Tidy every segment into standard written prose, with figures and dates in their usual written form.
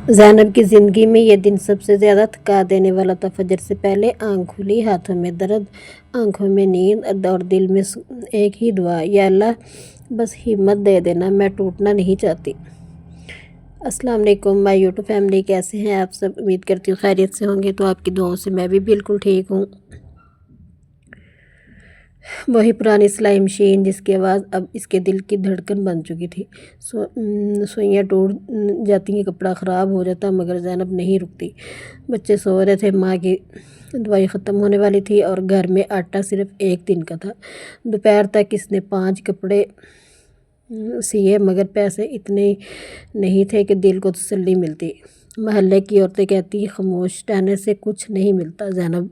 ज़ैनब की ज़िंदगी में ये दिन सबसे ज़्यादा थका देने वाला था। फजर से पहले आँख खुली, हाथों में दर्द, आँखों में नींद और दिल में एक ही दुआ, या अल्लाह बस हिम्मत दे देना, मैं टूटना नहीं चाहती। अस्सलाम वालेकुम माय यूट्यूब फैमिली, कैसे हैं आप सब? उम्मीद करती हूँ खैरियत से होंगे। तो आपकी दुआओं से मैं भी बिल्कुल ठीक हूँ। वही पुरानी सिलाई मशीन जिसकी आवाज़ अब इसके दिल की धड़कन बन चुकी थी। सुइयाँ टूट जाती हैं, कपड़ा ख़राब हो जाता, मगर ज़ैनब नहीं रुकती। बच्चे सो रहे थे, माँ की दवाई ख़त्म होने वाली थी और घर में आटा सिर्फ एक दिन का था। दोपहर तक इसने 5 कपड़े सिए, मगर पैसे इतने नहीं थे कि दिल को तसल्ली मिलती। महल्ले की औरतें कहती, खामोश रहने से कुछ नहीं मिलता ज़ैनब,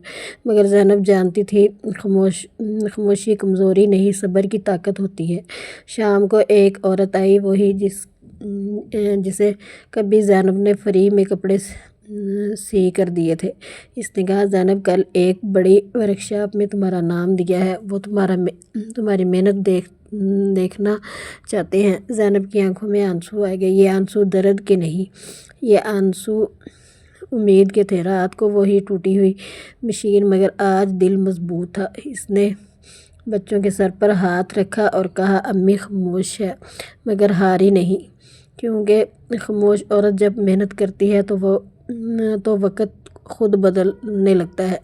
मगर ज़ैनब जानती थी खामोशी कमज़ोरी नहीं, सब्र की ताकत होती है। शाम को एक औरत आई, वही जिसे कभी ज़ैनब ने फ्री में कपड़े सी कर दिए थे। इसने कहा, ज़ैनब कल एक बड़ी वर्कशॉप में तुम्हारा नाम दिया है, वो तुम्हारी मेहनत देखना चाहते हैं। ज़ैनब की आंखों में आंसू आ गए। ये आंसू दर्द के नहीं, ये आंसू उम्मीद के थे। रात को वही टूटी हुई मशीन, मगर आज दिल मजबूत था। इसने बच्चों के सर पर हाथ रखा और कहा, अम्मी खामोश है मगर हारी नहीं, क्योंकि खामोश औरत जब मेहनत करती है तो वक़्त खुद बदलने लगता है।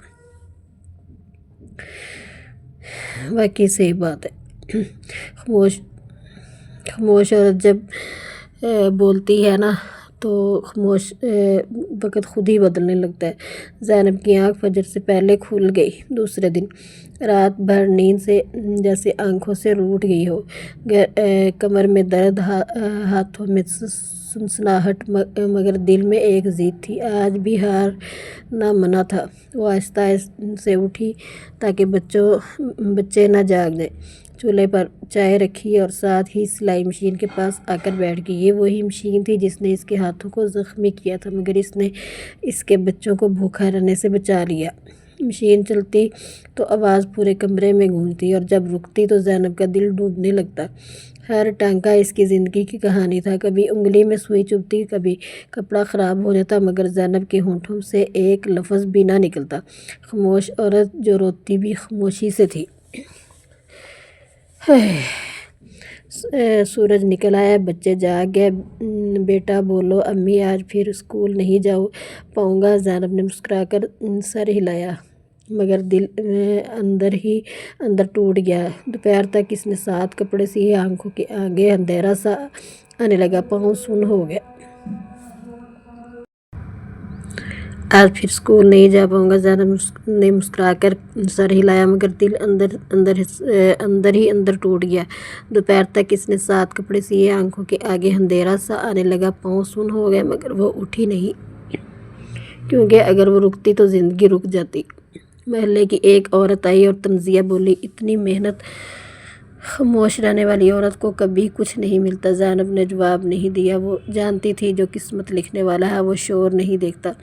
वाकई सही बात है। खामोश औरत जब बोलती है ना, तो खामोश वक़्त खुद ही बदलने लगता है। ज़ैनब की आँख फजर से पहले खुल गई। दूसरे दिन रात भर नींद से जैसे आँखों से रूठ गई हो। कमर में दर्द, हाथों में सनसनाहट, मगर दिल में एक ज़िद थी। आज भी हार ना मना था। वो आहिस्ता से उठी ताकि बच्चे ना जाग जाए। चूल्हे पर चाय रखी और साथ ही सिलाई मशीन के पास आकर बैठ गई। ये वही मशीन थी जिसने इसके हाथों को ज़ख्मी किया था, मगर इसने इसके बच्चों को भूखा रहने से बचा लिया। मशीन चलती तो आवाज़ पूरे कमरे में गूंजती, और जब रुकती तो ज़ैनब का दिल डूबने लगता। हर टांका इसकी ज़िंदगी की कहानी था। कभी उंगली में सुई चुभती, कभी कपड़ा ख़राब हो जाता, मगर ज़ैनब के होंठों से एक लफ्ज़ भी ना निकलता। खामोश औरत जो रोती भी खामोशी से थी। सूरज निकल आया, बच्चे जाग गए। बेटा बोलो, अम्मी आज फिर स्कूल नहीं पाऊँगा। ज़ैनब ने मुस्कुराकर सर हिलाया, मगर दिल अंदर ही अंदर टूट गया। दोपहर तक इसने 7 कपड़े सिए, आंखों के आगे अंधेरा सा आने लगा, पाँव सुन्न हो गया। आज फिर स्कूल नहीं जा पाऊँगा। ज़ैनब ने मुस्कुराकर सर हिलाया, मगर दिल अंदर ही अंदर टूट गया। दोपहर तक इसने 7 कपड़े सिए, आंखों के आगे अंधेरा सा आने लगा, पाँव सुन्न हो गए, मगर वो उठी नहीं, क्योंकि अगर वो रुकती तो ज़िंदगी रुक जाती। महल्ले की एक औरत आई और तंजिया बोली, इतनी मेहनत खामोश रहने वाली औरत को कभी कुछ नहीं मिलता। ज़ैनब ने जवाब नहीं दिया। वो जानती थी जो किस्मत लिखने वाला है वो शोर नहीं देखता,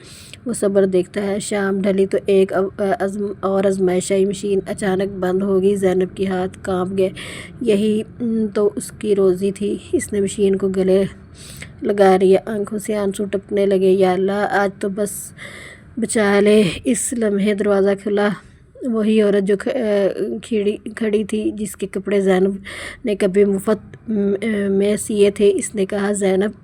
वो सब्र देखता है। शाम ढली तो एक आजमाइशाई मशीन अचानक बंद हो गई। ज़ैनब के हाथ कांप गए। यही तो उसकी रोज़ी थी। इसने मशीन को गले लगा लिया, आंखों से आंसू टपकने लगे। या अल्लाह, आज तो बस बचा ले। इस लम्हे दरवाज़ा खुला। वही औरत जो खड़ी थी, जिसके कपड़े ज़ैनब ने कभी मुफ्त में सिए थे। इसने कहा, ज़ैनब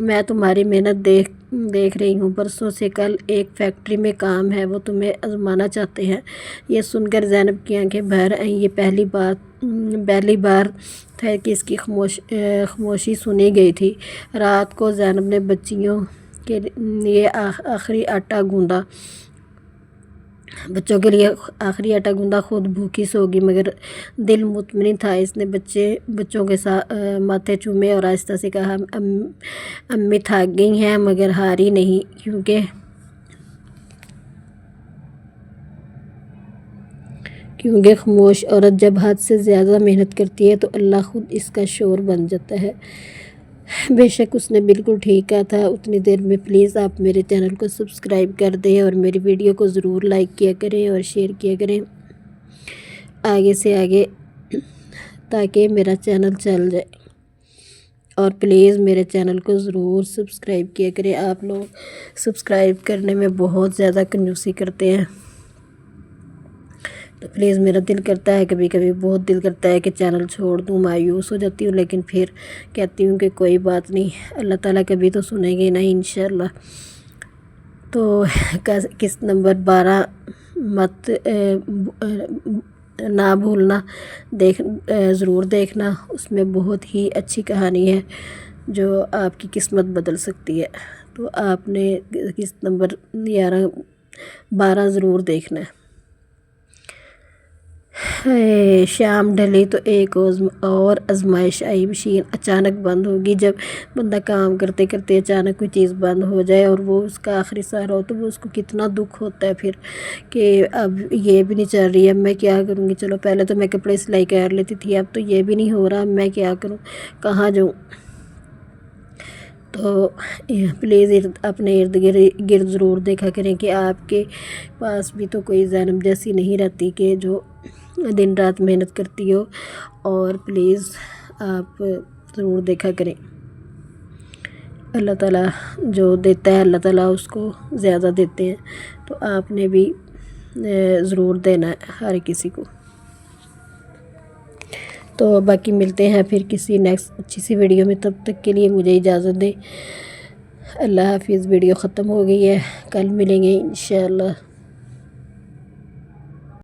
मैं तुम्हारी मेहनत देख रही हूँ। परसों से कल एक फैक्ट्री में काम है, वो तुम्हें आजमाना चाहते हैं। ये सुनकर ज़ैनब की आंखें भर आईं। ये पहली बार था कि इसकी खामोशी सुनी गई थी। रात को ज़ैनब ने बच्चियों के लिए आखिरी आटा गूंदा। बच्चों के लिए आखिरी आटा गूंदा, खुद भूखी सोगी, मगर दिल मुतमईन था। इसने बच्चों के साथ माथे चूमे और आहिस्ता से कहा, अम्मी थक गई हैं मगर हारी नहीं, क्योंकि खामोश औरत जब हद से ज़्यादा मेहनत करती है तो अल्लाह खुद इसका शोर बन जाता है। बेशक उसने बिल्कुल ठीक कहा था। उतनी देर में प्लीज़ आप मेरे चैनल को सब्सक्राइब कर दें और मेरी वीडियो को ज़रूर लाइक किया करें और शेयर किया करें आगे से आगे, ताकि मेरा चैनल चल जाए। اور پلیز میرے چینل کو ضرور سبسکرائب کیا کریں. آپ لوگ سبسکرائب کرنے میں بہت زیادہ کنجوسی کرتے ہیں، تو پلیز میرا دل کرتا ہے، کبھی کبھی بہت دل کرتا ہے کہ چینل چھوڑ دوں، مایوس ہو جاتی ہوں، لیکن پھر کہتی ہوں کہ کوئی بات نہیں، اللہ تعالیٰ کبھی تو سنیں گے نہیں انشاءاللہ. تو قسط نمبر 12 مت نہ بھولنا، ضرور دیکھنا. اس میں بہت ہی اچھی کہانی ہے جو آپ کی قسمت بدل سکتی ہے. تو آپ نے قسط نمبر 12 ضرور دیکھنا ہے. شام ڈھلی تو ایک اور آزمائش آئی. مشین اچانک بند ہوگی. جب بندہ کام کرتے کرتے اچانک کوئی چیز بند ہو جائے اور وہ اس کا آخری سہارا ہو، تو وہ اس کو کتنا دکھ ہوتا ہے پھر کہ اب یہ بھی نہیں چل رہی ہے، اب میں کیا کروں گی. چلو پہلے تو میں کپڑے سلائی کر لیتی تھی، اب تو یہ بھی نہیں ہو رہا، میں کیا کروں، کہاں جاؤں. تو پلیز اپنے ارد گرد ضرور دیکھا کریں کہ آپ کے پاس بھی تو کوئی زینب جیسی نہیں رہتی کہ جو دن رات محنت کرتی ہو. اور پلیز آپ ضرور دیکھا کریں. اللہ تعالیٰ جو دیتا ہے اللہ تعالیٰ اس کو زیادہ دیتے ہیں، تو آپ نے بھی ضرور دینا ہے ہر کسی کو. تو باقی ملتے ہیں پھر کسی نیکسٹ اچھی سی ویڈیو میں. تب تک کے لیے مجھے اجازت دیں. اللہ حافظ. ویڈیو ختم ہو گئی ہے، کل ملیں گے انشاءاللہ.